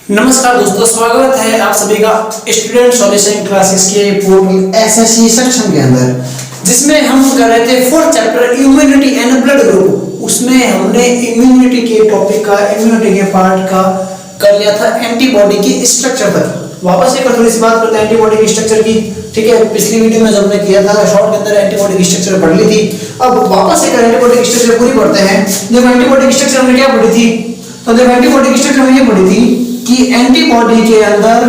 नमस्कार दोस्तों, स्वागत है आप सभी का स्टूडेंट सॉल्यूशन क्लासेस के पोर्टल एसएससी सेक्शन के अंदर, जिसमें हम कर रहे थे fourth chapter immunity and blood group. उसमें हमने इम्यूनिटी के टॉपिक का, इम्यूनिटी के पार्ट का कर लिया था एंटीबॉडी की स्ट्रक्चर तक। वापस एक थोड़ी सी बात करते हैं एंटीबॉडी की स्ट्रक्चर की। ठीक है, पिछली वीडियो में जब हमने किया था शॉर्ट के अंदर एंटीबॉडी की स्ट्रक्चर पढ़ ली थी। अब वापस एक एंटीबॉडी की स्ट्रक्चर पूरी पढ़ते हैं। जब एंटीबॉडी की स्ट्रक्चर हमने क्या पढ़ी थी, तो जब एंटीबॉडी की स्ट्रक्चर हमने ये पढ़ी थी कि एंटीबॉडी के अंदर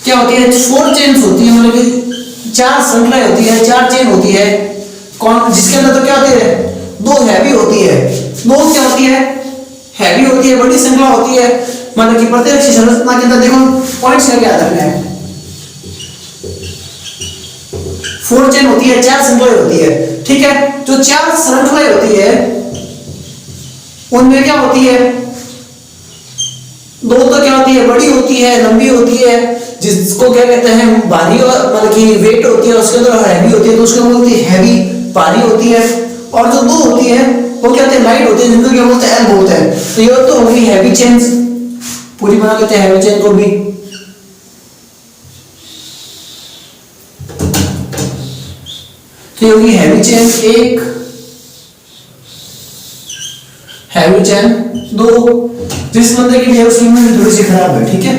क्या होती है, फोर चेन्स होती है, मतलब कि चार श्रृंखलाएं होती है, चार चेन होती है। कौन जिसके अंदर तो क्या होती है, दो हैवी होती है, दो क्या होती है, हैवी होती है, बड़ी श्रृंखला होती है। मतलब कि प्रत्येक संरचना के अंदर देखो पॉइंट्स क्या क्या आते हैं, फोर चेन होती है, चार श्रृंखलाएं होती है। ठीक है, जो चार श्रृंखलाएं होती है उनमें क्या होती है, दो तो क्या होती है, बड़ी होती है, लंबी होती है, जिसको क्या कहते हैं भारी, और मतलब कि वेट होती है, उसके अंदर हैवी होती है तो उसको बोलते हैं हैवी, भारी होती है। और जो दो होती है वो क्या होती है, लाइट होती है, जिनको क्या बोलते हैं, एल बोलते हैं। तो ये तो होगी हैवी चेन्स, पूरी बना लेते हैं हैवी चेन को भी। तो ये होगी हैवी चेन एक, हैवी चेन दो। जिस बंदे की उसकी इम्यूनिटी थोड़ी सी खराब है, ठीक है,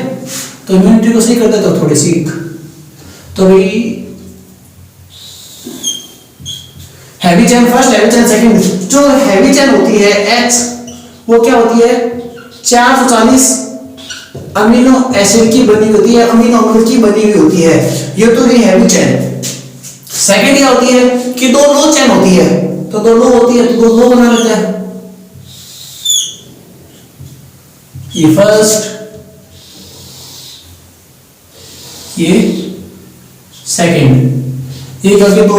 तो इम्यूनिटी को सही कर देते हो थोड़ी सी, तो भाई heavy chain first, heavy chain second. जो हैवी चेन होती है एच, वो क्या होती है, 440 अमीनो एसिड की बनी होती है, अमीनो अम्ल की बनी हुई होती है। ये तो रही हैवी चेन। सेकंड क्या होती है कि दो लो चेन होती है, तो दो लो होती है तो दो लो बना लेते हैं। ये फर्स्ट, ये सेकंड, ये करके दो।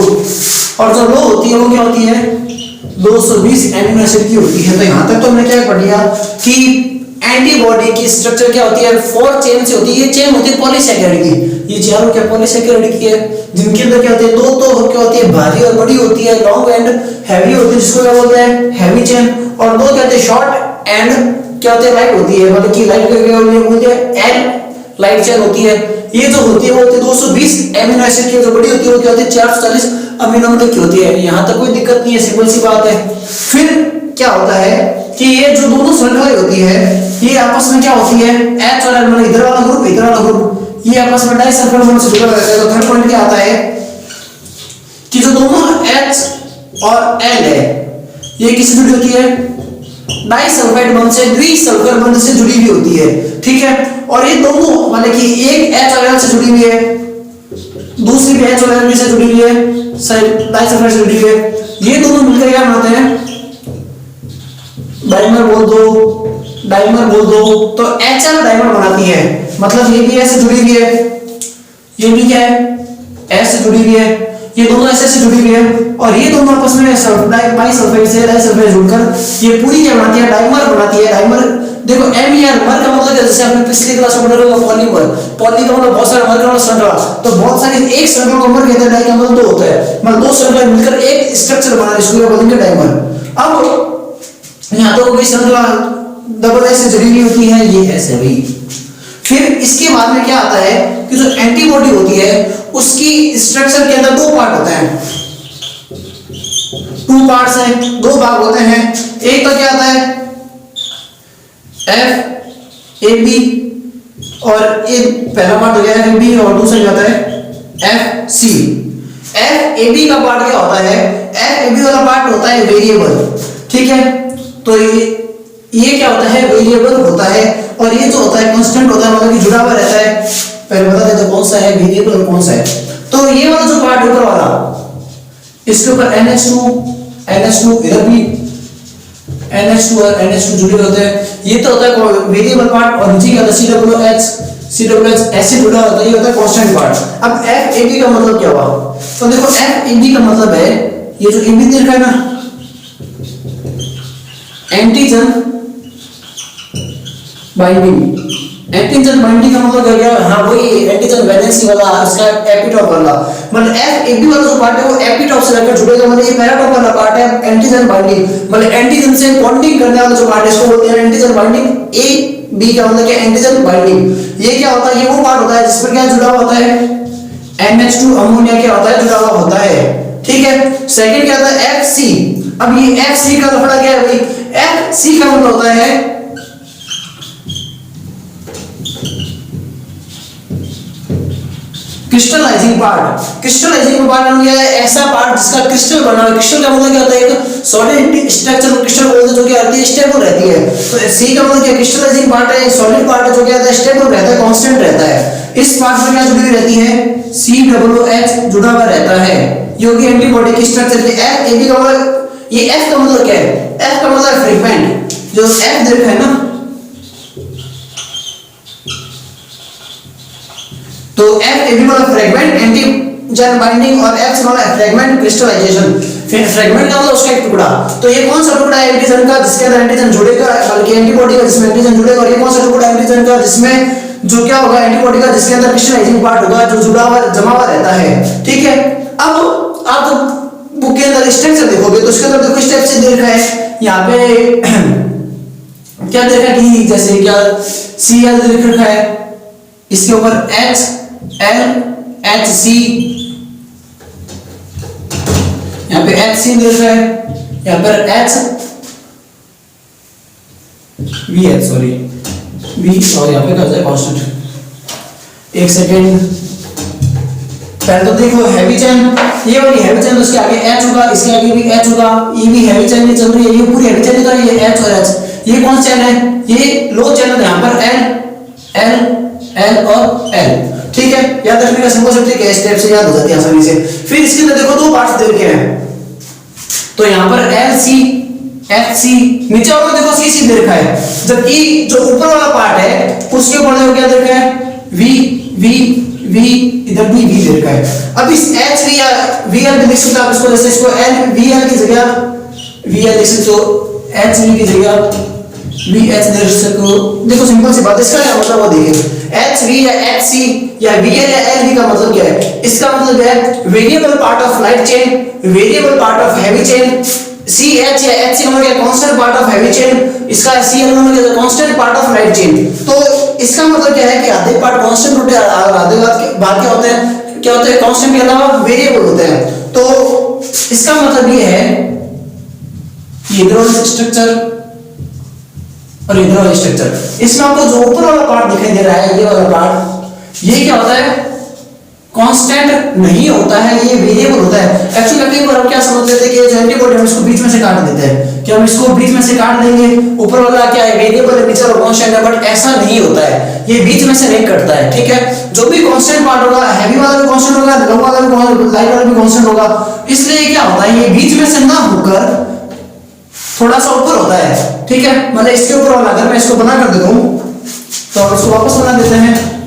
और जो लो होती है वो क्या होती है, 220 एमिनो एसिड की होती है। तो यहां तक तो हमने क्या पढ़ लिया कि एंटीबॉडी की स्ट्रक्चर क्या होती है, फोर चेन से होती है। ये चेन होती है पॉलीसैकेराइड की, ये चारों क्या पॉलीसैकेराइड की है, जिनके अंदर क्या होती है, दो तो क्या होती है, भारी और बड़ी होती है, लॉन्ग एंड हैवी होती है, जिसको क्या बोलते हैं हैवी चेन। और दो क्या होते हैं शॉर्ट एंड क्या होती है, लाइट होती है, मतलब कि लाइट बोलते हैं एल लाइट चेन होती है। ये जो होती है वो होती है 220 एमिनो एसिड की, जो बड़ी होती है वो क्या होती है 440 अमीनो अम्ल की होती है। यहां तक कोई दिक्कत नहीं है, सिंपल सी बात है। फिर क्या होता है कि ये जो दोनों श्रृंखलाएं होती है ये आपस में क्या होती है, एच और एल, मतलब इधर वाला ग्रुप इधर वाला ग्रुप, ये आपस में डाइसल्फाइड बॉन्ड से जुड़ा रहता है। तो थर्ड पॉइंट क्या आता है कि जो दोनों एच और एल है ये किससे जुड़ी होती है, डाइसल्फाइड बॉन्ड से, द्विसल्फर बॉन्ड से जुड़ी हुई होती है। ठीक है, और ये दोनों मतलब कि एक एच और एल से जुड़ी हुई है, दूसरी भी एच और एल से जुड़ी हुई है, डाइसल्फाइड से जुड़ी हुई है। ये दोनों मिलकर क्या बनाते हैं, डाइमर बोल दो, डाइमर बोल दो। तो एचएल डाइमर बनाती है, मतलब ये भी ऐसे जुड़ी हुई है, ये भी क्या है, एस से जुड़ी हुई है, ये दोनों ऐसे से जुड़ी हुई है। और ये दोनों आपस में बाइसल्फाइड से डाइसल्फाइड जुड़कर ये पूरी क्या बनाती है, डाइमर बनाती है। डाइमर देखो एम ई आर, मर का मतलब जैसे आपने पिछली क्लास में पढ़ा होगा पॉलीमर, पॉली का मतलब बहुत सारे, मर का मतलब श्रृंखला। तो बहुत सारे एक श्रृंखला को मर कहते हैं, डाई का मतलब दो होता है, मतलब दो श्रृंखला मिलकर एक स्ट्रक्चर बना इसको बोलेंगे डाइमर। अब यहां तो कोई श्रृंखला डबल एस से जुड़ी हुई होती है, ये ऐसे भी। फिर इसके बाद में क्या आता है कि जो एंटीबॉडी होती है उसकी स्ट्रक्चर के अंदर दो पार्ट होते हैं, टू पार्ट्स हैं, दो भाग होते हैं। एक तो क्या आता है एफ ए बी, और ये पहला पार्ट हो गया एफ ए बी, और दूसरा क्या आता है F C. F A B का पार्ट क्या होता है, एफ ए बी वाला पार्ट होता है वेरिएबल। ठीक है, तो ये क्या होता है, वेरिएबल होता है, और ये जो होता है कांस्टेंट होता है, मतलब कि जुड़ा हुआ रहता है। पहले बता देते कौन सा है वेरिएबल और कौन सा है। तो ये वाला जो पार्ट ऊपर वाला, इसके ऊपर NH2 इधर भी NH2 और NH2 जुड़े होते हैं, ये तो होता है वेरिएबल पार्ट। और नीचे क्या होता है COH एसिड जुड़ा होता है, ये होता है कांस्टेंट पार्ट। अब FAB का मतलब क्या हुआ, तो देखो FAB का मतलब है ये जो AB लिखा है ना, एंटीजन बाइंडिंग, एंटीजन बाइंडिंग का मतलब क्या गया, हाँ वही एंटीजन वैलेंसी वाला, उसका एपिटॉप वाला, मतलब एबी वाला जो पार्ट है वो एपिटॉप से लेकर जुड़ेगा, मतलब ये पैराटॉप वाला पार्ट है एंटीजन बाइंडिंग, मतलब एंटीजन से बॉन्डिंग करने वाला जो पार्ट है इसको बोलते हैं एंटीजन बाइंडिंग। ए बी का मतलब क्या, एंटीजन बाइंडिंग। ये क्या होता है, ये वो पार्ट होता है जिसमें क्या जुड़ा होता है, NH2 अमोनिया क्या होता है, जुड़ा हुआ होता है, ठीक है। सेकंड क्या होता है, FC। अब ये FC का लफड़ा क्या है भाई, FC का मतलब होता है क्रिस्टलाइजिंग पार्ट। क्रिस्टलाइजिंग पार्ट मतलब क्या है, ऐसा पार्ट जिसका क्रिस्टल बना है। क्रिस्टल का मतलब क्या होता है, एक सॉलिड स्ट्रक्चर को क्रिस्टल बोलते हैं, जो कि रहती है स्टेबल रहती है। तो सी का मतलब क्या, क्रिस्टलाइजिंग पार्ट है, सॉलिड पार्ट है जो क्या रहता है, स्टेबल रहता है, कांस्टेंट रहता है। इस पार्ट में क्या जुड़ी हुई रहती है, COOH जुड़ा हुआ रहता है, जो कि एंटीबॉडी की स्ट्रक्चर की। F AB का मतलब, ये F का मतलब क्या है, F का मतलब फ्रेगमेंट, जो F देखा है ना, तो FAB वाला फ्रेगमेंट एंटीजन बाइंडिंग और F वाला फ्रेगमेंट क्रिस्टलाइजेशन। फिर फ्रेगमेंट का मतलब उसका एक टुकड़ा। तो ये कौन सा टुकड़ा है एंटीजन का, जिसके अंदर एंटीजन जुड़ेगा, बल्कि एंटीबॉडी का जिसमें एंटीजन जुड़ेगा। और ये कौन सा टुकड़ा है एंटीजन का, जिसमें जो क्या होगा, एंटीबॉडी का जिसके अंदर क्रिस्टलाइजिंग पार्ट होगा, जो जुड़ा हुआ जमा हुआ रहता है, ठीक है। अब आप बुक के अंदर स्ट्रक्चर देखोगे तो उसके अंदर देखो स्टेप से दे रखा है, यहाँ पे क्या दे रखा है कि जैसे क्या Cl लिख रखा है, इसके ऊपर HLHC, यहाँ पे HC मिल रहा है, यहाँ पर VH सॉरी V, और यहाँ पे क्या है कांस्टेंट। एक सेकेंड, पहले तो देखो हैवी चेन, ये वाली हैवी चेन, उसके आगे H होगा, इसके आगे भी H होगा, ये भी हैवी चेन ये चल रही है, ये पूरी हैवी चेन है, ये H और H। ये कौन सा चेन है, ये लो चेन है, यहाँ पर L और L, ठीक है। याद रखने का सिंपल सा ट्रिक है, स्टेप से याद हो जाती है आसानी से। फिर इसके अंदर देखो दो पार्ट्स दे रखे हैं, तो यहाँ पर LC FC, नीचे वाला देखो CC दे रखा है, जबकि जो ऊपर वाला पार्ट है उसके ऊपर देखो क्या दे रखा है, V, इधर भी V दे रखा है। अब इस HV या VL भी लिख सकते हो आप इसको, जैसे इसको VL की जगह VL लिख सकते हो, HV की जगह VH दे सकते हो। देखो सिंपल सी बात, इसका क्या मतलब वो देखिए, HV या HC या VL या LV का मतलब क्या है, इसका मतलब है variable part of light chain, variable part of heavy chain. CH या HC का मतलब क्या, constant part of heavy chain. इसका CL का मतलब क्या, constant part of light chain. तो इसका मतलब क्या है कि आधे पार्ट कांस्टेंट होते हैं, आधे बात क्या होते हैं, कांस्टेंट के अलावा वेरिएबल होते हैं। तो इसका मतलब ये है कि हाइड्रोलिक स्ट्रक्चर और हाइड्रोलिक स्ट्रक्चर, इसमें आपको जो ऊपर वाला पार्ट दिखाई दे रहा है, ये वाला पार्ट, ये क्या होता है, कांस्टेंट नहीं होता है, ये वेरिएबल होता है। एक्चुअली कई बार हम क्या समझ लेते हैं कि जो एंटीबॉडी हम इसको बीच में से काट देते हैं, कि हम इसको बीच में से काट देंगे, ऊपर वाला क्या है वेरिएबल है, नीचे वाला कांस्टेंट है, बट ऐसा नहीं होता है, ये बीच में से नहीं कटता है, ठीक है। जो भी कांस्टेंट पार्ट होगा, हैवी वाला भी कांस्टेंट होगा, लो वाला भी, लाइट वाला भी कांस्टेंट होगा। इसलिए क्या होता है, ये बीच में से ना होकर थोड़ा सा ऊपर होता है, ठीक है। मतलब इसके ऊपर वाला अगर मैं इसको बना कर देता हूं, तो हम इसको वापस बना देते हैं।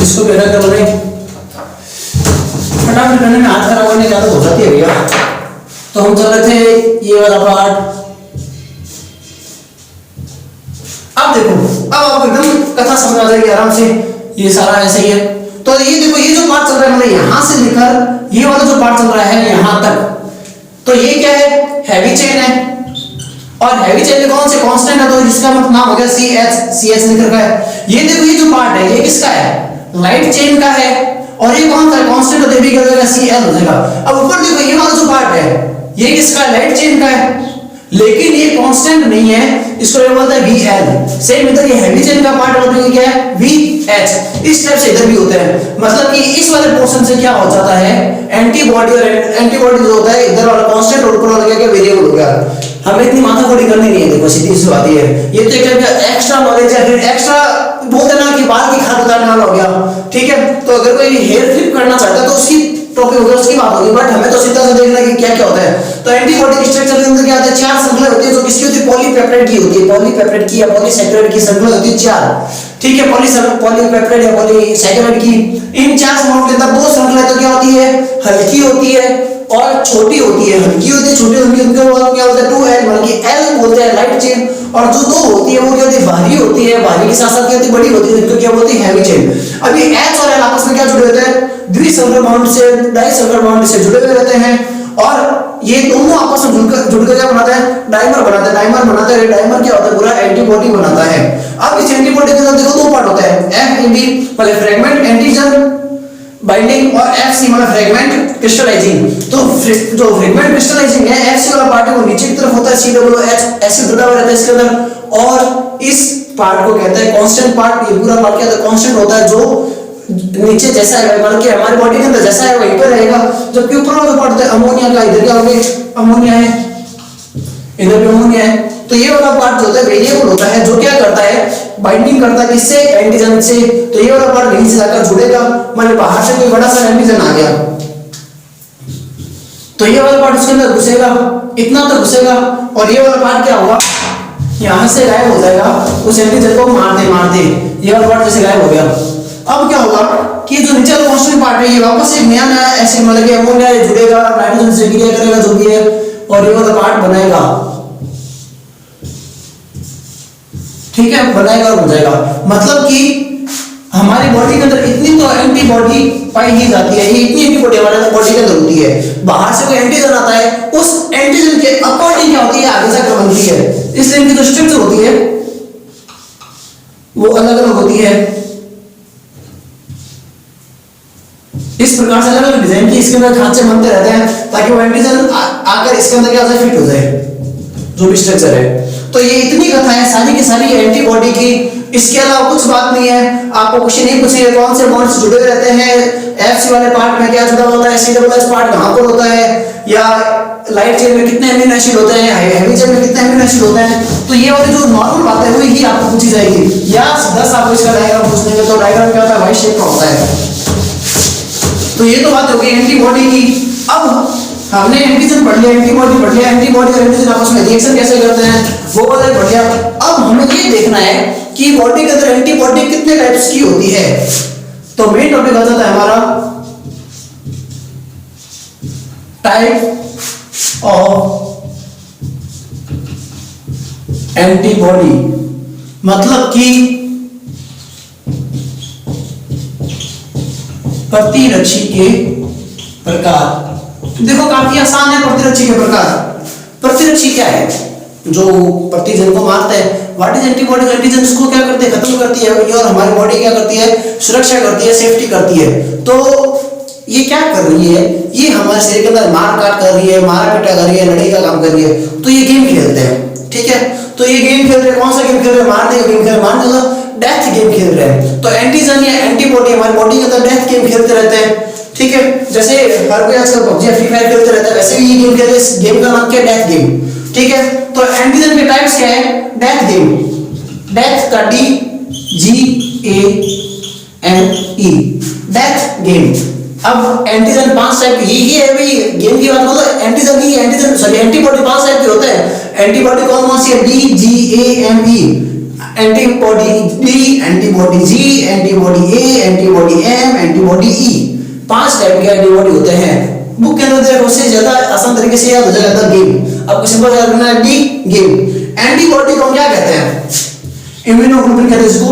इसको बेरा कर लो, फटाफट करने में हाथ खराब होने की आदत हो जाती है भैया। तो हम चल रहे थे ये वाला पार्ट। अब देखो, अब आपको एकदम कथा समझ आ जाएगी आराम से, ये सारा ऐसे ही है। तो ये देखो, ये जो पार्ट चल रहा है, मतलब यहां से लेकर ये वाला जो पार्ट चल रहा है यहां तक, तो ये क्या है, हैवी चेन है। और हैवी चेन में कौन से कांस्टेंट है, तो जिसका मतलब नाम हो गया CH लिख रखा है। ये देखो, ये जो पार्ट है ये किसका है, लाइट चेन का है। और ये कौन सा कांस्टेंट है, क्या हो जाएगा, Cl हो जाएगा। अब ऊपर देखो, ये वाला जो पार्ट है ये किसका, लाइट चेन का है, लेकिन ये कांस्टेंट नहीं है, इसको ये बोलते हैं Vl। सेम इधर ये हैवी चेन का पार्ट होता है, क्या है, VH। इस टाइप से इधर भी होते हैं, मतलब कि इस वाले पोर्शन से क्या हो जाता है, एंटीबॉडी, और एंटीबॉडी जो होता है इधर वाला कांस्टेंट और ऊपर वाला क्या वेरिएबल हो गया। हमें इतनी माथाकोड़ी करनी नहीं है, देखो सीधी सी बात है, ये तो एक एक्स्ट्रा नॉलेज है, फिर एक्स्ट्रा बोलते ना कि बाल की खाद उतारने वाला हो गया, ठीक है। तो अगर कोई हेयर फ्लिप करना चाहता है तो उसकी टॉपिक होगा, उसकी बात होगी, बट हमें तो सीधा से देखना कि क्या क्या होता है। तो एंटीबॉडी के स्ट्रक्चर के अंदर क्या होता है, 4 श्रृंखला होती है, जो किसकी होती है, पॉलीपेप्टाइड की होती है, पॉलीपेप्टाइड की या पॉलीसैकेराइड की श्रृंखला होती है 4, ठीक है। पॉलीपेप्टाइड या पॉलीसैकेराइड की, इन 4 श्रृंखलाओं के अंदर 2 श्रृंखलाएं तो क्या होती है, हल्की होती है, और छोटी होती है, हल्की होती है, छोटी होती है, उनको क्या बोलते हैं 2L, मतलब कि L बोलते हैं लाइट चेन। और जो 2 होती है वो क्या होती है, भारी होती है, भारी के साथ साथ क्या होती है, बड़ी होती है, इनको क्या बोलते हैं, हैवी चेन। अब ये H और L आपस में क्या जुड़े होते हैं, द्विसल्फर बॉन्ड से डाइसल्फर बॉन्ड से जुड़े हुए रहते हैं, और ये दोनों आपस में जुड़कर क्या बनाता है, डाइमर बनाता है। डाइमर बनाता है, डाइमर क्या होता है, पूरा एंटीबॉडी बनाता है। अब इस एंटीबॉडी के अंदर देखो 2 पार्ट होते हैं, FAB मतलब फ्रेगमेंट एंटीजन बाइंडिंग, और FC मतलब फ्रेगमेंट क्रिस्टलाइजिंग। तो जो फ्रेगमेंट क्रिस्टलाइजिंग है, FC वाला पार्ट है वो नीचे की तरफ होता है, COOH एसिड जुड़ा हुआ रहता है इसके अंदर, और इस पार्ट को कहते हैं कांस्टेंट पार्ट। ये पूरा पार्ट क्या होता है, कांस्टेंट होता है, जो नीचे जैसा है मतलब कि हमारी बॉडी के अंदर जैसा है वहीं पर रहेगा। जबकि ऊपर वाला पार्ट होता है अमोनिया का, इधर क्या हो गया, अमोनिया है, इधर भी अमोनिया है। तो ये वाला पार्ट जो होता है वेरिएबल होता है, जो क्या करता है, बाइंडिंग करता है किससे, एंटीजन से। तो ये वाला पार्ट यहीं से जाकर जुड़ेगा, मतलब बाहर से कोई बड़ा सा एंटीजन आ गया तो ये वाला पार्ट उसके अंदर घुसेगा, इतना तो घुसेगा, और ये वाला पार्ट क्या होगा, यहां से गायब हो जाएगा उस एंटीजन को मारते मारते, ये वाला पार्ट जैसे गायब हो गया। अब क्या होगा कि जो नीचे वाला कांस्टेंट पार्ट है ये वापस एक नया नया एसिड मतलब कि अमोनिया जुड़ेगा, नाइट्रोजन से क्रिया करेगा जो भी है, और ये वाला पार्ट बनाएगा, ठीक है, बनाएगा और बन जाएगा। मतलब कि हमारी बॉडी के अंदर इतनी तो एंटीबॉडी पाई ही जाती है, ये इतनी एंटीबॉडी हमारे बॉडी के अंदर होती है। बाहर से कोई एंटीजन आता है, उस एंटीजन के अकॉर्डिंग क्या होती है, आगे जाकर बनती है। इसलिए इनकी जो स्ट्रक्चर होती है वो अलग अलग होती है, इस प्रकार से अलग अलग डिजाइन की इसके अंदर खांचे बनते रहते हैं, ताकि वो एंटीजन आकर इसके अंदर क्या हो जाए, फिट हो जाए जो भी स्ट्रक्चर है। तो ये इतनी कथा है सारी की सारी एंटीबॉडी की, इसके अलावा कुछ बात नहीं है। आपको क्वेश्चन नहीं पूछेंगे कौन से बॉन्ड्स जुड़े रहते हैं, FC वाले पार्ट में क्या जुड़ा होता है, COOH पार्ट कहां पर होता है, या लाइट चेन में कितने अमीनो एसिड होते हैं, हेवी चेन में कितने अमीनो एसिड होते हैं। तो ये वाली जो नॉर्मल बात है वो ही आपको पूछी जाएगी, या 10 आपको इसका डायग्राम पूछ लेंगे। तो डायग्राम क्या होता है, वाई शेप का होता है। तो ये तो बात हो गई एंटीबॉडी की। अब हमने एंटीजन पढ़ लिया, एंटीबॉडी पढ़ लिया, एंटीबॉडी और एंटीजन आपस में रिएक्शन कैसे करते हैं वो वाला पढ़ लिया। अब हमें ये देखना है कि बॉडी के अंदर एंटीबॉडी कितने टाइप्स की होती है। तो मेन टॉपिक आ जाता है हमारा टाइप ऑफ एंटीबॉडी, मतलब कि प्रतिरक्षी के प्रकार। देखो काफी आसान है प्रतिरक्षी के प्रकार। प्रतिरक्षी क्या है, जो प्रतिजन को मारता है। व्हाट इज एंटीबॉडी, एंटीजन इसको क्या करते हैं, खत्म करती है, और हमारी बॉडी क्या करती है, सुरक्षा करती है, सेफ्टी करती है। तो ये क्या कर रही है, ये हमारे शरीर के अंदर मार काट कर रही है, मारा पीटा कर रही है, लड़ाई का काम कर रही है। तो ये गेम खेलते हैं, ठीक है। तो ये गेम खेल रहे हैं, कौन सा गेम खेल रहे हैं, मारने का गेम खेल रहे हैं, मारने का डेथ गेम खेल रहे हैं। तो एंटीजन या एंटीबॉडी हमारी बॉडी के अंदर डेथ गेम खेलते रहते हैं, ठीक है। जैसे हर कोई आजकल पबजी फ्री फायर खेलते रहता है, वैसे भी ये गेम खेल रहे हैं। इस गेम का नाम क्या है, डेथ गेम, ठीक है। तो एंटीजन के टाइप्स क्या है, डेथ गेम, डेथ का DEATH, डेथ गेम। अब एंटीजन 5 टाइप की, ये है भाई गेम की बात मतलब एंटीजन की, एंटीजन सॉरी एंटीबॉडी 5 टाइप के होते हैं। एंटीबॉडी कौन कौन सी है, DGAME antibody, D antibody, G antibody, A antibody, M antibody, E। 5 type के एंटीबॉडी होते हैं। बुक के अंदर देखो उससे ज्यादा आसान तरीके से याद हो जाएगा गेम। आपको सिंपल याद रखना है डी गेम। एंटीबॉडी को क्या कहते हैं, इम्यूनोग्लोबुलिन कहते हैं इसको।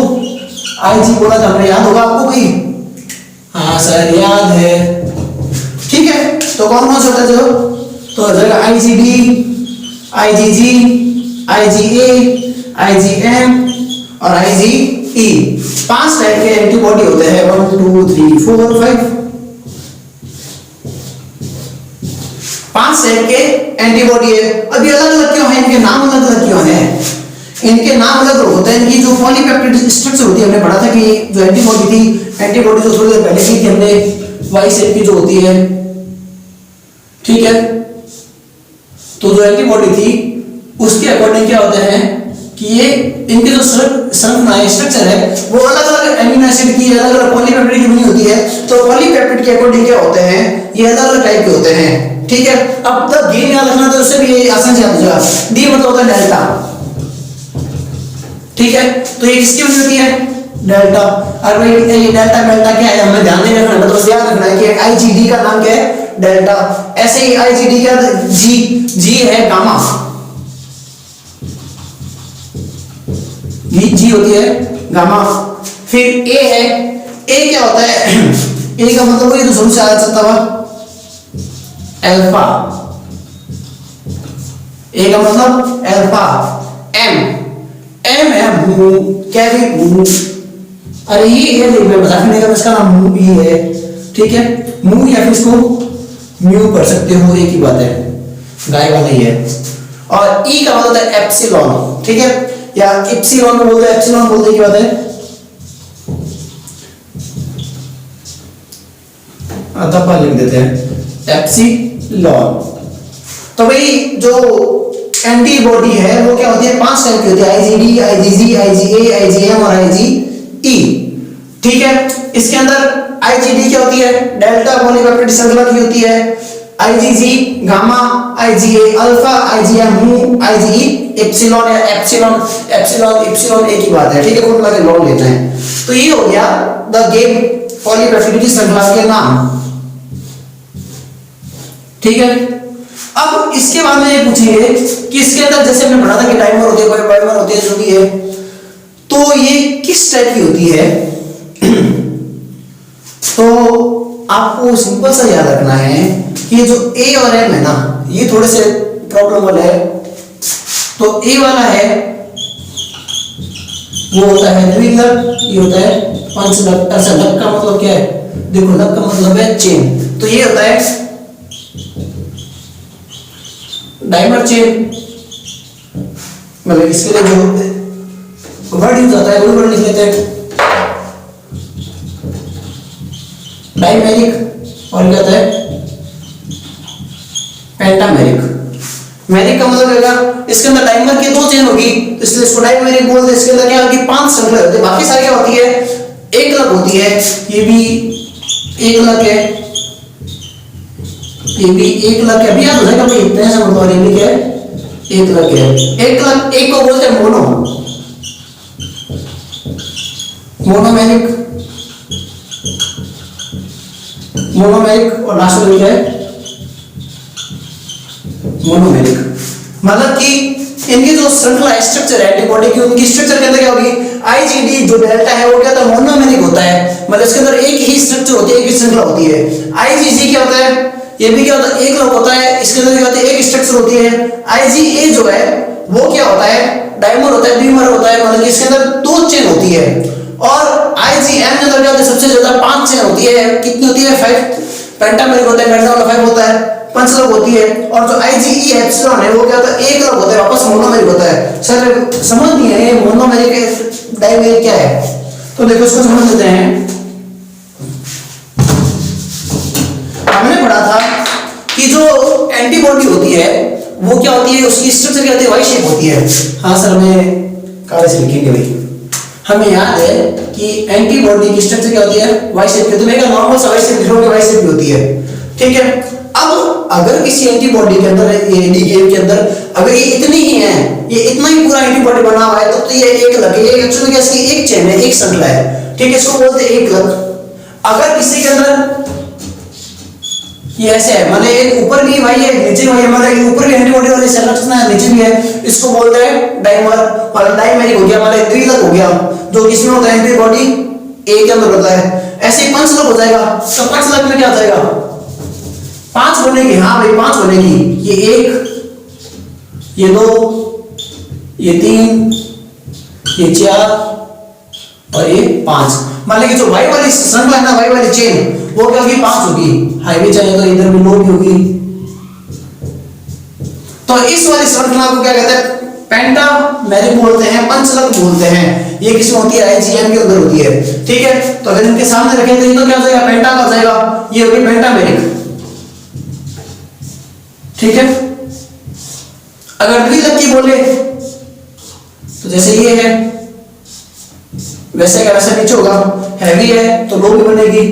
IG बोला था हमने, याद होगा आपको कोई, हाँ सर याद है, ठीक है। तो कौन कौन से होता है जो, तो हो जाएगा IgD, IgG, IgA, IgM और IgE। 5 टाइप के एंटीबॉडी होते हैं, 1 2 3 4 5, 5 टाइप के एंटीबॉडी है। अब ये अलग अलग क्यों है, इनके नाम अलग अलग क्यों है, इनके नाम अलग अलग होते हैं। इनकी जो पॉलीपेप्टाइड स्ट्रक्चर होती है, हमने पढ़ा था कि जो एंटीबॉडी थी, एंटीबॉडी जो थोड़ी देर पहले की थी हमने, वाई शेप की जो होती है, ठीक है। तो जो एंटीबॉडी थी उसके अकॉर्डिंग क्या होते हैं कि ये इनके जो संरचना है, स्ट्रक्चर है, वो अलग अलग एमिनो एसिड की, अलग अलग पॉलीपेप्टाइड की बनी होती है। तो पॉलीपेप्टाइड के अकॉर्डिंग क्या होते हैं, ये अलग अलग टाइप के होते हैं, ठीक है। अब तक गेम याद रखना, तो उससे भी आसान से याद हो जाएगा। डी मतलब होता है डेल्टा, ठीक है। तो ये किसकी बनी होती है, डेल्टा। और भाई ये डेल्टा डेल्टा क्या है, हमें ध्यान नहीं रखना है, मतलब याद रखना है कि IgD का नाम क्या है, डेल्टा। ऐसे ही आईजीडी क्या, जी है गामा, जी होती है गामा। फिर ए है, ए क्या होता है, ए का मतलब वही तो शुरू से आ सकता हुआ अल्फा, ए का मतलब अल्फा। एम है मू, क्या है मू, अरे ये देख मैं बता नहीं इसका नाम मू ही है, ठीक है, मू या फिर इसको म्यू कर सकते हो, एक ही बात है, गाय वाला ही है। और ई का मतलब है एप्सिलॉन, ठीक है, या इप्सिलॉन को बोलते हैं, एप्सिलॉन बोलते हैं, की बात है। अथवा लिख देते हैं एप्सिलॉन। तो भाई जो एंटीबॉडी है वो क्या होती है, 5 टाइप की होती है, आईजीडी, आईजीजी, आईजीए, आईजीएम और आईजीई, ठीक है। इसके अंदर आईजीडी क्या होती है, डेल्टा पॉलीपेप्टाइड श्रृंखला की होती है, IgG gamma, IgA alpha, IgM मू, आईजीई एप्सिलॉन या एप्सिलॉन, एप्सिलॉन इप्सिलॉन एक ही बात है, ठीक है, फॉर्मूला के लॉग लेते हैं। तो ये हो गया द गेम पॉलीपेप्टाइड श्रृंखला के नाम, ठीक है। अब इसके बाद में ये पूछेंगे कि इसके अंदर जैसे हमने पढ़ा था कि डाइमर होते हैं, बाइमर होते हैं, जो भी है, तो ये किस टाइप की होती है। तो आपको सिंपल सा याद रखना है कि ये जो ए और एम है ना, ये थोड़े से प्रॉब्लम वाला है। तो ए वाला है वो होता है द्विलक, ये होता है पंचलक। अच्छा, लक का मतलब क्या है, देखो लक का मतलब है चेन, तो ये होता है डाइमर चेन, मतलब इसके लिए जो वर्ड यूज आता है वो वर्ड लिख लेते हैं, डाइमेरिक, और क्या होता है पेंटामेरिक। मेरिक का मतलब क्या, इसके अंदर डाइमर की 2 चेन होगी, तो इसलिए इसको डाइमेरिक बोलते हैं। इसके अंदर क्या होगी, 5 श्रृंखला होती है, बाकी सारी क्या होती है, एक लक होती है, ये भी एक लक है, ये भी एक लक है, अभी याद हो जाएगा भाई, इतने से मतलब ये भी क्या है, एक लक है। एक लक, एक को बोलते हैं मोनो, मोनोमेरिक, मोनोमेरिक, और लास्ट में क्या है मोनोमेरिक। मतलब कि इनकी जो श्रृंखला स्ट्रक्चर है एंटीबॉडी की, उनकी स्ट्रक्चर के अंदर क्या होगी, आईजीडी जो डेल्टा है वो क्या होता है, मोनोमेरिक होता है, मतलब इसके अंदर एक ही स्ट्रक्चर होती है, एक ही श्रृंखला होती है। आईजीजी क्या होता है, ये भी क्या होता है, एक लक होता है, इसके अंदर क्या होता है, एक स्ट्रक्चर होती है। आईजीए जो है वो क्या होता है, डाइमर होता है, डीमर होता है, मतलब कि इसके अंदर 2 चेन होती है। और आईजीएम के अंदर क्या होता है, सबसे ज्यादा 5 चेन होती है, कितनी होती है, 5, पेंटामेरिक होता है, पेंटा वाला 5 होता है, पंचलक होती है। और जो आईजीई एप्सिलॉन है वो क्या होता है, एक लक होता है, वापस मोनोमेरिक होता है। सर समझ नहीं है मोनोमेरिक डाइमेरिक क्या है, तो देखो इसको समझ लेते हैं। हमने पढ़ा था कि जो एंटीबॉडी होती है वो क्या होती है, उसकी स्ट्रक्चर क्या होती है, वाई शेप होती है। हाँ सर, हमें कागज से लिखेंगे भाई, हमें याद है कि एंटीबॉडी की स्ट्रक्चर क्या होती है, वाई शेप की। तो मैं नॉर्मल सा वाई शेप लिख रहा हूं, वाई शेप होती है, ठीक है। अब अगर किसी एंटीबॉडी के अंदर, एडी गेम के अंदर अगर ये इतनी ही है, ये इतना ही पूरा एंटीबॉडी बना हुआ है, तो ये एक लग है, ये एक्चुअली इसकी एक चेन है, एक श्रृंखला है, ठीक है, इसको बोलते हैं एक लग। अगर किसी के अंदर ये ऐसे है, मतलब एक ऊपर भी भाई है, नीचे भी है, मतलब ऊपर भी एंटीबॉडी वाली संरचना है, नीचे भी है, इसको बोलते हैं डाइमर, मतलब डाइमेरिक हो गया, मतलब द्विलक हो गया, जो किसमें होता है एंटीबॉडी ए के अंदर होता है। ऐसे ही पंचलक हो जाएगा, तो पंचलक में क्या हो जाएगा, 5 बनेगी, हाँ भाई 5 बनेगी, ये 1, ये 2, ये 3, ये 4 और ये 5। मान लीजिए जो वाई वाली श्रृंखला है ना, वाई वाली चेन, वो क्या होगी, 5 होगी। हाईवे चाहे तो इधर भी लो भी होगी। तो इस वाली श्रृंखला को क्या कहते हैं, पेंटामेरिक बोलते हैं, पंचलक बोलते हैं। ये किसमें होती है, आईजीएम के अंदर होती है, ठीक है। तो अगर इनके सामने रखें तो ये तो क्या हो जाएगा, पेंटा का हो जाएगा, ये होगी पेंटामेरिक, ठीक है। अगर द्विलक की बोले तो जैसे ये है वैसे का वैसा नीचे होगा, हैवी है तो लो भी बनेगी,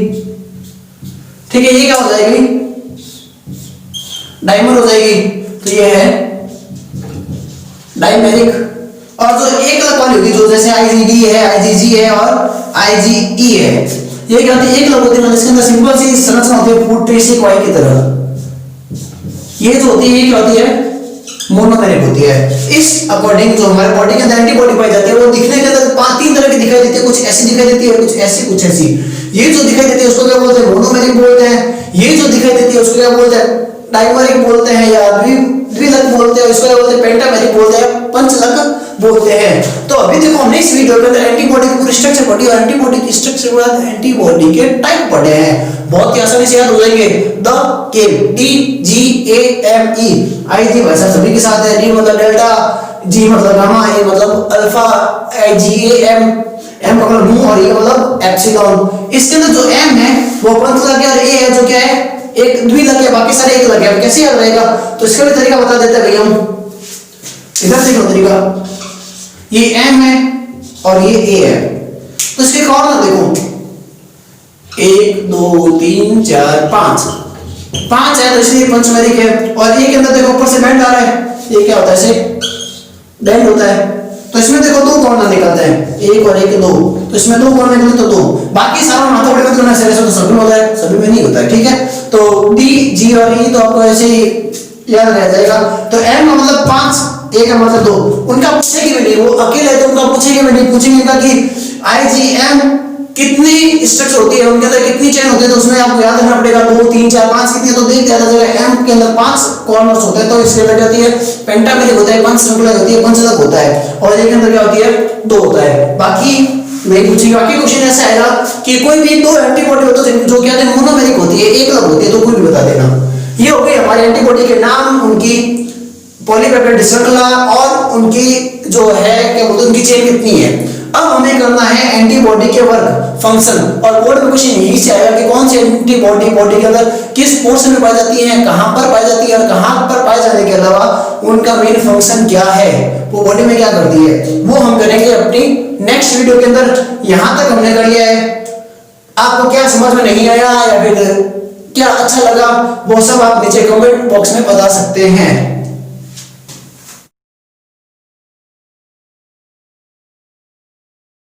ठीक है। ये क्या हो जाएगी, डाइमर हो जाएगी, तो ये है डाइमेरिक। और जो एक लक वाली होगी, जो जैसे आईजीडी है, आईजीजी है और आईजीई है, ये क्या होती है, एक लघु होती है, मतलब इसके अंदर सिंपल सी संरचना होती है फूड ट्री वाई की तरह। ये जो होती है ये क्या होती है, मोनोमेरिक होती है। इस अकॉर्डिंग जो हमारे बॉडी के अंदर एंटीबॉडी पाई जाती है वो दिखने के अंदर तीन तरह की दिखाई देती है, कुछ ऐसी दिखाई देती है, कुछ ऐसी, कुछ ऐसी। ये जो दिखाई देती है उसको क्या बोलते हैं, मोनोमेरिक बोलते हैं। ये जो दिखाई देती है उसको क्या बोलते हैं, डाइमरिक बोलते हैं या द्विलक बोलते हैं, इसको क्या बोलते हैं, पेंटामेरिक बोलते हैं, पंचलक बोलते हैं। तो अभी देखो हमने इस वीडियो के अंदर एंटीबॉडी की पूरी स्ट्रक्चर पढ़ी और एंटीबॉडी की स्ट्रक्चर के बाद एंटीबॉडी के टाइप पढ़े हैं, बहुत ही आसानी से याद हो जाएंगे। द केम, DGAME, आई जी भाई साहब सभी के साथ है। डी मतलब डेल्टा, जी मतलब गामा, ए मतलब अल्फा, GAM, एम मतलब म्यू और ये मतलब एप्सिलॉन। इसके अंदर जो एम है वो पंचलक है और ए है जो क्या है, एक द्विलक है, बाकी सारे एक लग है। कैसे याद रहेगा, तो इसका भी तरीका बता देते हैं भैया हम। इधर देखो तरीका, ये एम है और ये ए है, तो इसके कॉर्नर देखो 1 2 3 4 5 है, तो इसलिए पंचमेरिक है। और ये के अंदर देखो ऊपर से बैंड आ रहा है, ये क्या होता है, ऐसे बैंड होता है। तो इसमें देखो दो कॉर्नर निकलते हैं, एक और एक, दो, तो इसमें दो कॉर्नर निकले तो दो, बाकी सारा माथा बड़े मतलब ऐसे तो सभी में होता है, सभी में नहीं होता है, ठीक है। तो डी, जी और ई तो आपको ऐसे ही याद रह जाएगा। तो एम का मतलब 5, ए का मतलब 2, उनका पूछेगी भी नहीं, वो अकेले तो उनका पूछेगी भी नहीं, पूछेंगे इनका कि IgM कितनी स्ट्रक्चर होती है, उनके अंदर कितनी चेन होती है, तो उसमें आपको याद रखना पड़ेगा 2 3 4 5 कितनी, तो देख ज्यादा जगह एम के अंदर 5 कॉर्नर्स होते हैं, तो इसके अंदर होती है पेंटामेरिक होता है, पंच श्रृंखला होती है, पंचलक होता है, और ये के अंदर क्या होती है 2 होता है। बाकी नहीं पूछेंगे। बाकी क्वेश्चन ऐसा आएगा कि कोई भी दो एंटीबॉडी होते हैं जो क्या है मोनोमेरिक होती है, एक लग होती है, तो कोई भी बता देना। ये हो गई हमारी एंटीबॉडी के नाम, उनकी पॉलीपेप्टाइड श्रृंखला और उनकी जो है क्या बोलते हैं उनकी चेन कितनी है। अब हमें करना है एंटीबॉडी के वर्क फंक्शन, और बोर्ड में क्वेश्चन यही से आएगा कि कौन सी एंटीबॉडी बॉडी के अंदर किस पोर्शन में पाई जाती है, कहां पर पाई जाती है, और कहां पर पाए जाने के अलावा उनका मेन फंक्शन क्या है, वो बॉडी में क्या करती है, वो हम करेंगे अपनी नेक्स्ट वीडियो के अंदर। यहां तक हमने कर लिया है, आपको क्या समझ में नहीं आया या फिर क्या अच्छा लगा वो सब आप नीचे कमेंट बॉक्स में बता सकते हैं।